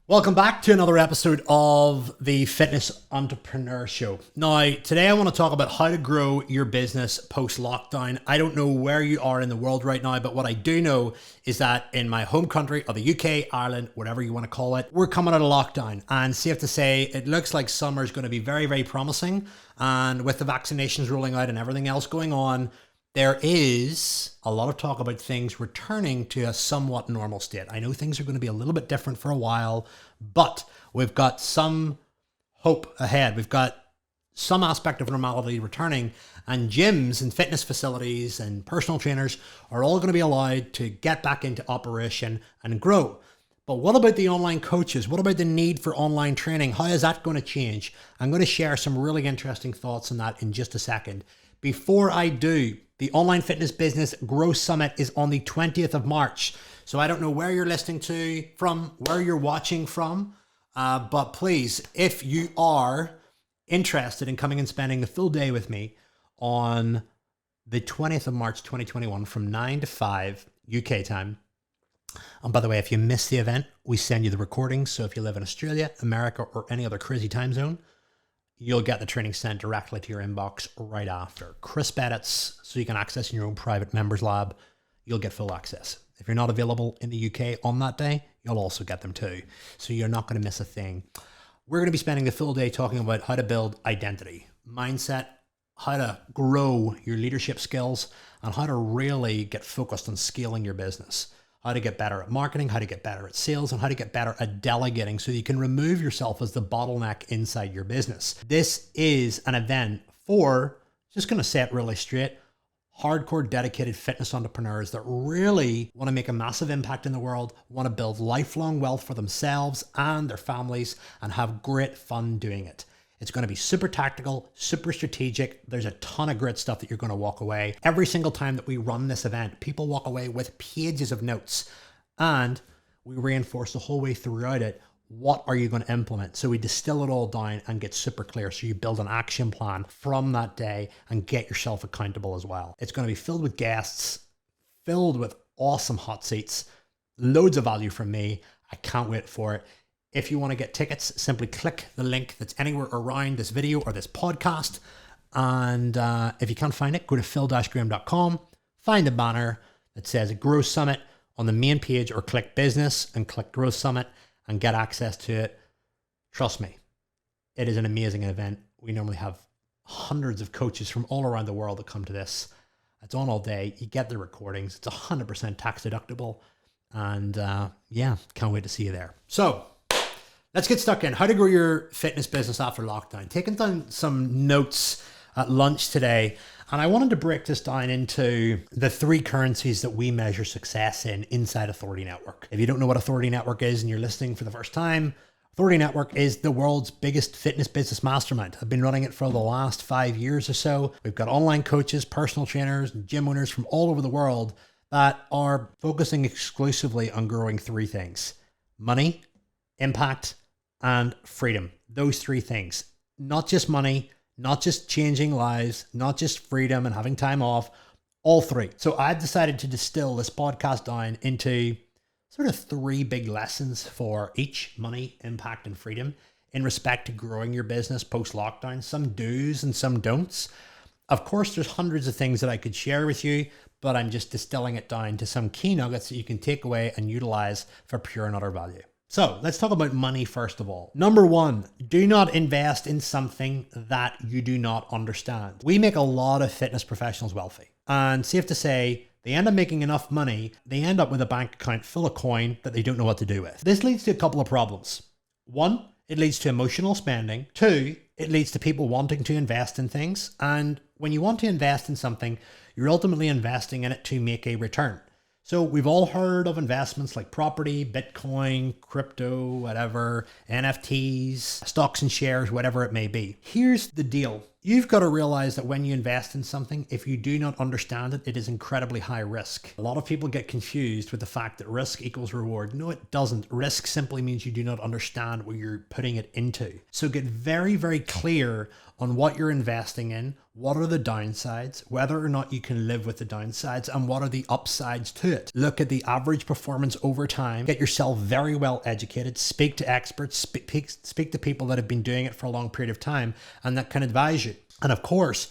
Welcome back to another episode of the Fitness Entrepreneur Show. Now, today I want to talk about how to grow your business post-lockdown. I don't know where you are in the world right now, but what I do know is that in my home country of the UK, Ireland, whatever you want to call it, we're coming out of lockdown. And safe to say, it looks like summer is going to be very, very promising. And with the vaccinations rolling out and everything else going on, there is a lot of talk about things returning to a somewhat normal state. I know things are going to be a little bit different for a while, but we've got some hope ahead. We've got some aspect of normality returning, and gyms and fitness facilities and personal trainers are all going to be allowed to get back into operation and grow. But what about the online coaches? What about the need for online training? How is that going to change? I'm going to share some really interesting thoughts on that in just a second. Before I do, the Online Fitness Business Growth Summit is on the 20th of March. So I don't know where you're listening to from, where you're watching from, but please, if you are interested in coming and spending the full day with me on the 20th of March 2021 from 9 to 5 UK time. And by the way, if you miss the event, we send you the recordings. So if you live in Australia, America, or any other crazy time zone, you'll get the training sent directly to your inbox right after. Crisp edits, so you can access in your own private members lab. You'll get full access. If you're not available in the UK on that day, you'll also get them too. So you're not going to miss a thing. We're going to be spending the full day talking about how to build identity, mindset, how to grow your leadership skills, and how to really get focused on scaling your business. How to get better at marketing, how to get better at sales, and how to get better at delegating so you can remove yourself as the bottleneck inside your business. This is an event for, just going to say it really straight, hardcore dedicated fitness entrepreneurs that really want to make a massive impact in the world, want to build lifelong wealth for themselves and their families, and have great fun doing it. It's going to be super tactical, super strategic. There's a ton of great stuff that you're going to walk away. Every single time that we run this event, people walk away with pages of notes, and we reinforce the whole way throughout it. What are you going to implement? So we distill it all down and get super clear. So you build an action plan from that day and get yourself accountable as well. It's going to be filled with guests, filled with awesome hot seats, loads of value from me. I can't wait for it. If you want to get tickets, simply click the link that's anywhere around this video or this podcast. And if you can't find it, go to phil-graham.com, find the banner that says Growth Summit on the main page, or click Business and click Growth Summit and get access to it. Trust me, it is an amazing event. We normally have hundreds of coaches from all around the world that come to this. It's on all day. You get the recordings. It's 100% tax deductible. And yeah, can't wait to see you there. So, let's get stuck in. How to grow your fitness business after lockdown. Taking down some notes at lunch today, and I wanted to break this down into the three currencies that we measure success in inside Authority Network. If you don't know what Authority Network is and you're listening for the first time, Authority Network is the world's biggest fitness business mastermind. I've been running it for the last 5 years or so. We've got online coaches, personal trainers, and gym owners from all over the world that are focusing exclusively on growing three things: money, impact, and freedom. Those three things. Not just money, not just changing lives, not just freedom and having time off, all three. So I've decided to distill this podcast down into sort of three big lessons for each: money, impact, and freedom, in respect to growing your business post-lockdown. Some do's and some don'ts. Of course, there's hundreds of things that I could share with you, but I'm just distilling it down to some key nuggets that you can take away and utilize for pure and utter value. So let's talk about money first of all. Number one, do not invest in something that you do not understand. We make a lot of fitness professionals wealthy, and safe to say, they end up making enough money, they end up with a bank account full of coin that they don't know what to do with. This leads to a couple of problems. One, it leads to emotional spending. Two, it leads to people wanting to invest in things. And when you want to invest in something, you're ultimately investing in it to make a return. So we've all heard of investments like property, Bitcoin, crypto, whatever, NFTs, stocks and shares, whatever it may be. Here's the deal. You've got to realize that when you invest in something, if you do not understand it, it is incredibly high risk. A lot of people get confused with the fact that risk equals reward. No, it doesn't. Risk simply means you do not understand what you're putting it into. So get very, very clear on what you're investing in, What are the downsides, whether or not you can live with the downsides, and what are the upsides to it? Look at the average performance over time. Get yourself very well educated. Speak to experts. Speak to people that have been doing it for a long period of time and that can advise you. And of course,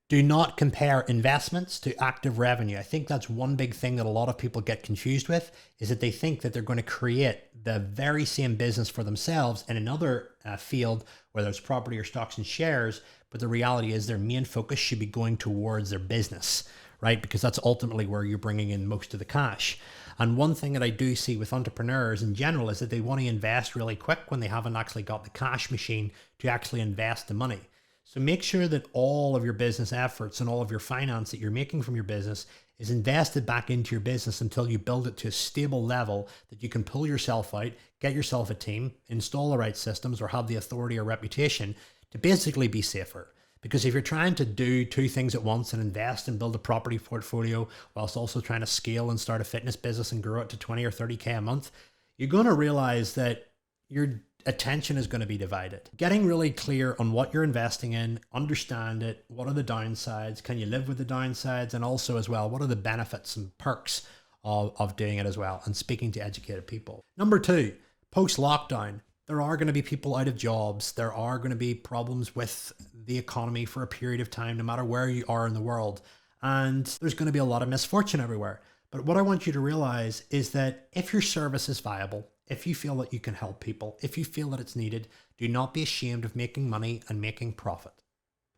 do not compare investments to active revenue. I think that's one big thing that a lot of people get confused with, is that they think that they're going to create the very same business for themselves in another field, whether it's property or stocks and shares. But the reality is their main focus should be going towards their business, right? Because that's ultimately where you're bringing in most of the cash. And one thing that I do see with entrepreneurs in general is that they want to invest really quick when they haven't actually got the cash machine to actually invest the money. So make sure that all of your business efforts and all of your finance that you're making from your business is invested back into your business until you build it to a stable level that you can pull yourself out, get yourself a team, install the right systems, or have the authority or reputation to basically be safer. Because if you're trying to do two things at once and invest and build a property portfolio whilst also trying to scale and start a fitness business and grow it to 20 or 30K a month, you're going to realize that your attention is going to be divided. Getting really clear on what you're investing in, understand it, what are the downsides, can you live with the downsides, and also as well, what are the benefits and perks of doing it as well, and speaking to educated people. Number 2, post-lockdown, there are going to be people out of jobs. There are going to be problems with the economy for a period of time, no matter where you are in the world. And there's going to be a lot of misfortune everywhere. But what I want you to realize is that if your service is viable, if you feel that you can help people, if you feel that it's needed, do not be ashamed of making money and making profit.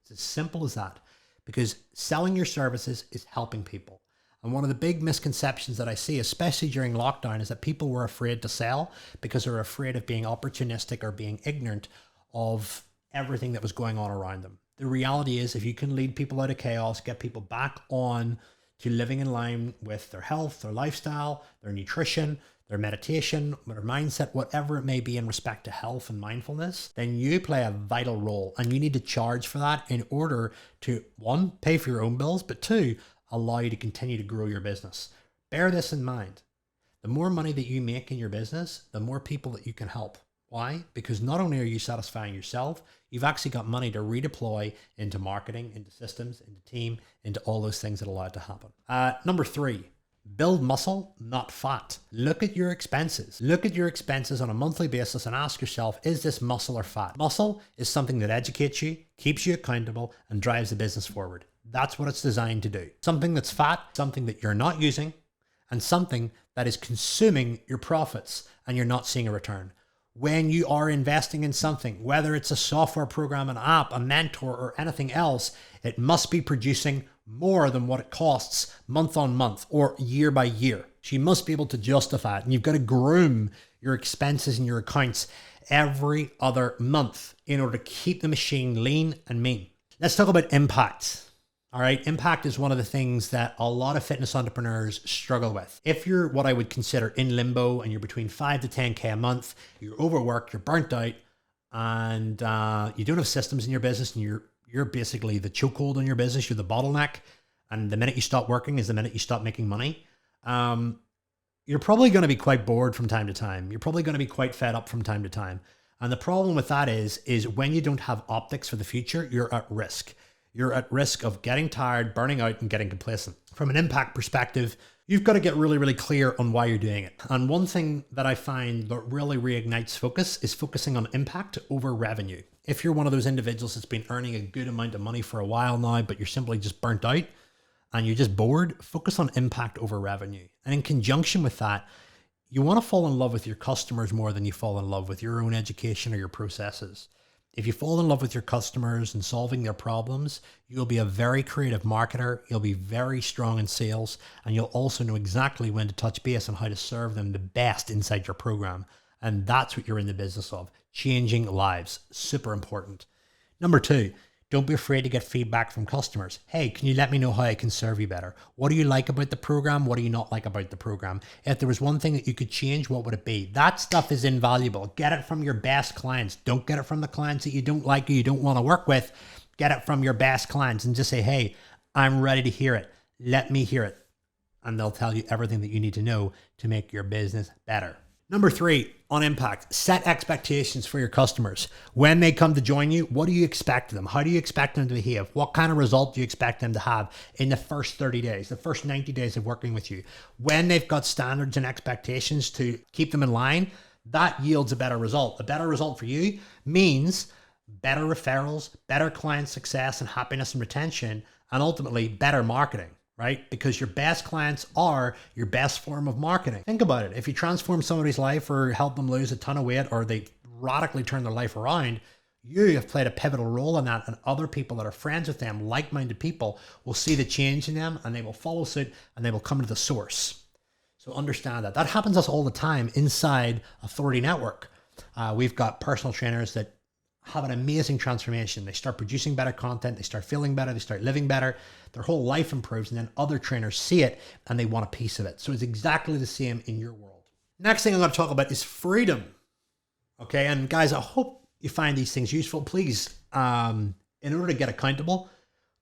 It's as simple as that, because selling your services is helping people. And one of the big misconceptions that I see, especially during lockdown, is that people were afraid to sell because they're afraid of being opportunistic or being ignorant of everything that was going on around them. The reality is, if you can lead people out of chaos, get people back on to living in line with their health, their lifestyle, their nutrition, their meditation, their mindset, whatever it may be in respect to health and mindfulness, then you play a vital role, and you need to charge for that in order to, 1, pay for your own bills, but 2, allow you to continue to grow your business. Bear this in mind. The more money that you make in your business, the more people that you can help. Why? Because not only are you satisfying yourself, you've actually got money to redeploy into marketing, into systems, into team, into all those things that allow it to happen. Number 3, build muscle, not fat. Look at your expenses. Look at your expenses on a monthly basis and ask yourself, is this muscle or fat? Muscle is something that educates you, keeps you accountable, and drives the business forward. That's what it's designed to do. Something that's fat, something that you're not using, and something that is consuming your profits and you're not seeing a return. When you are investing in something, whether it's a software program, an app, a mentor, or anything else, it must be producing more than what it costs month on month or year by year. So you must be able to justify it, and you've got to groom your expenses and your accounts every other month in order to keep the machine lean and mean. Let's talk about impact. All right, impact is one of the things that a lot of fitness entrepreneurs struggle with. If you're what I would consider in limbo and you're between 5 to 10K a month, you're overworked, you're burnt out, and you don't have systems in your business, and you're basically the chokehold on your business, you're the bottleneck, and the minute you stop working is the minute you stop making money, you're probably going to be quite bored from time to time. You're probably going to be quite fed up from time to time. And the problem with that is when you don't have optics for the future, you're at risk. You're at risk of getting tired, burning out, and getting complacent. From an impact perspective, you've got to get really, really clear on why you're doing it. And one thing that I find that really reignites focus is focusing on impact over revenue. If you're one of those individuals that's been earning a good amount of money for a while now, but you're simply just burnt out and you're just bored, focus on impact over revenue. And in conjunction with that, you want to fall in love with your customers more than you fall in love with your own education or your processes. If you fall in love with your customers and solving their problems, you'll be a very creative marketer, you'll be very strong in sales, and you'll also know exactly when to touch base and how to serve them the best inside your program. And that's what you're in the business of, changing lives. Super important. Number 2, don't be afraid to get feedback from customers. Hey, can you let me know how I can serve you better? What do you like about the program? What do you not like about the program? If there was one thing that you could change, what would it be? That stuff is invaluable. Get it from your best clients. Don't get it from the clients that you don't like or you don't want to work with. Get it from your best clients and just say, hey, I'm ready to hear it. Let me hear it. And they'll tell you everything that you need to know to make your business better. Number 3, on impact, set expectations for your customers. When they come to join you, what do you expect of them? How do you expect them to behave? What kind of result do you expect them to have in the first 30 days, the first 90 days of working with you? When they've got standards and expectations to keep them in line, that yields a better result. A better result for you means better referrals, better client success and happiness and retention, and ultimately better marketing. Right? Because your best clients are your best form of marketing. Think about it. If you transform somebody's life or help them lose a ton of weight or they radically turn their life around, you have played a pivotal role in that, and other people that are friends with them, like-minded people, will see the change in them and they will follow suit and they will come to the source. So understand that. That happens to us all the time inside Authority Network. We've got personal trainers that have an amazing transformation. They start producing better content, they start feeling better, they start living better, their whole life improves, and then other trainers see it and they want a piece of it. So it's exactly the same in your world. Next thing I'm going to talk about is freedom. Okay, and guys, I hope you find these things useful. Please, in order to get accountable,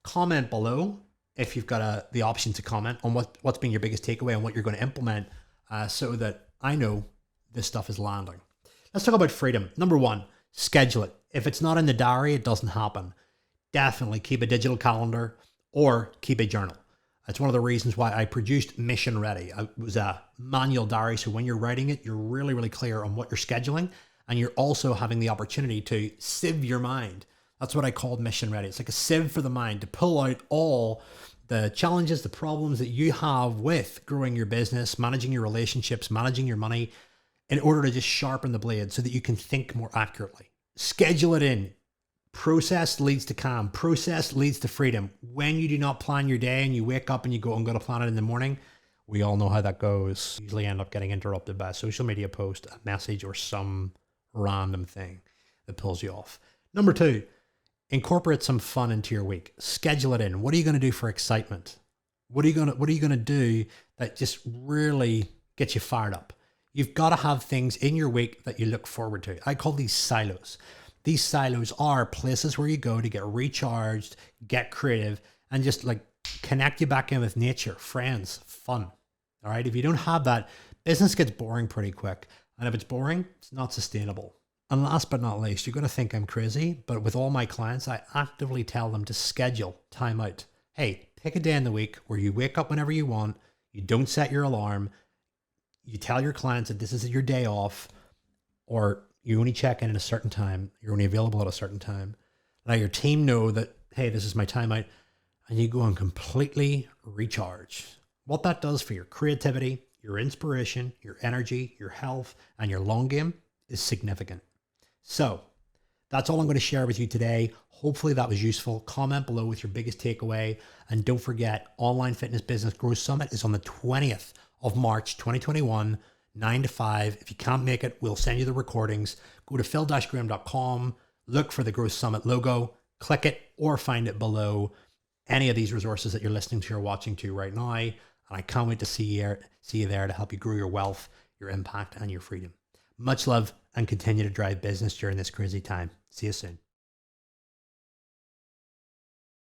comment below if you've got the option to comment on what's been your biggest takeaway and what you're going to implement, so that I know this stuff is landing. Let's talk about freedom. Number one, schedule it. If it's not in the diary, it doesn't happen. Definitely keep a digital calendar or keep a journal. That's one of the reasons why I produced Mission Ready. It was a manual diary, so when you're writing it, you're really, really clear on what you're scheduling, and you're also having the opportunity to sieve your mind. That's what I called Mission Ready. It's like a sieve for the mind to pull out all the challenges, the problems that you have with growing your business, managing your relationships, managing your money, in order to just sharpen the blade so that you can think more accurately. Schedule it in. Process leads to calm. Process leads to freedom. When you do not plan your day and you wake up and you go, I'm going to plan it in the morning, we all know how that goes. You usually end up getting interrupted by a social media post, a message, or some random thing that pulls you off. Number two, incorporate some fun into your week. Schedule it in. What are you going to do for excitement? What are you going to do that just really gets you fired up? You've got to have things in your week that you look forward to. I call these silos. These silos are places where you go to get recharged, get creative, and just like connect you back in with nature, friends, fun. All right. If you don't have that, business gets boring pretty quick. And if it's boring, it's not sustainable. And last but not least, you're going to think I'm crazy, but with all my clients, I actively tell them to schedule time out. Hey, pick a day in the week where you wake up whenever you want. You don't set your alarm. You tell your clients that this is your day off, or you only check in at a certain time. You're only available at a certain time. Let your team know that, hey, this is my time out, and you go and completely recharge. What that does for your creativity, your inspiration, your energy, your health, and your long game is significant. So that's all I'm going to share with you today. Hopefully that was useful. Comment below with your biggest takeaway. And don't forget, Online Fitness Business Growth Summit is on the 20th of March, 2021, 9 to 5. If you can't make it, we'll send you the recordings. Go to phil-graham.com, look for the Growth Summit logo, click it, or find it below any of these resources that you're listening to or watching to right now. And I can't wait to see you there to help you grow your wealth, your impact, and your freedom. Much love, and continue to drive business during this crazy time. See you soon.